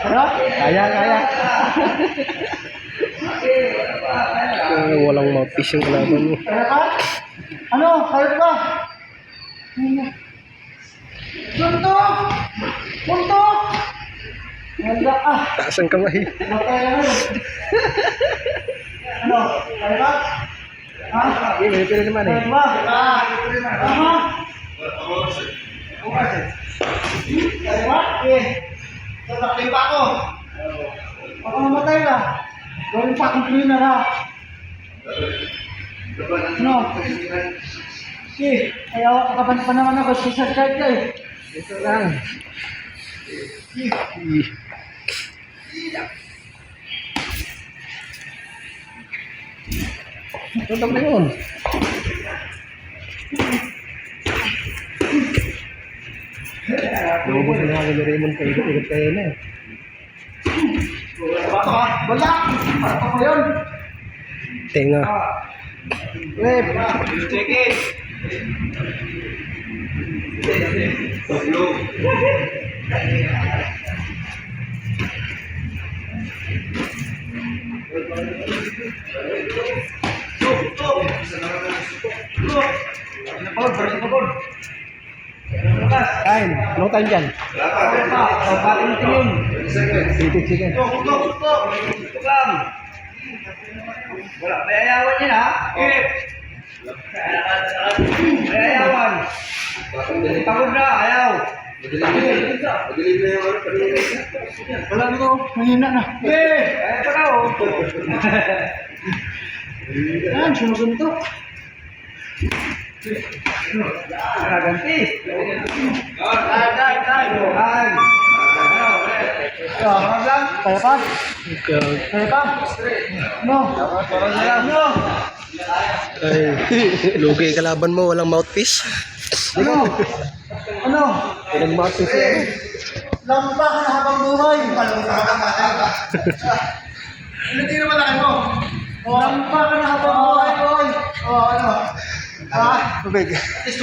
Ano? Kaya. Walang mouthpiece yung kalaban mo. Kaya ka? Ano? Kaya ba? Suntok! Suntok! Wala ka. Taas ang kamay. Ano kaya na yun? Ano? Kaya ka? Ha? Okay, may pila naman eh. Kaya ba? Aha! Kaya ba? Eh. Tatakli pa ako. Baka mamatay ka. Gawin pa akong cleaner ha. Ano? Eh, kaya kakapan pa naman ako sa card ka eh. Ito lang. Tutok na yun. Lubos na nga ni Raymond paikot-ikot kayo na eh. Wala! Ano ko yun? Tenga. Web! Check it! Time. Long time dyan. Tingin. Sige. Wala, may ayawan yan ha? May ayawan. Pagod na, ayaw. Wala na to, mahina na. Ayaw pa na oh. Yan, sumusuntok. Ganti. Dai. Kaya pa? Kaya pa? No. No. Ay, lugi kalaban mo, walang mouthpiece. Ano? Ano? Walang mouthpiece yan. Lampa ka na habang buhay. Hindi naman na mo. Lampa ka na habang buhay. Ano? Ha? Tubig.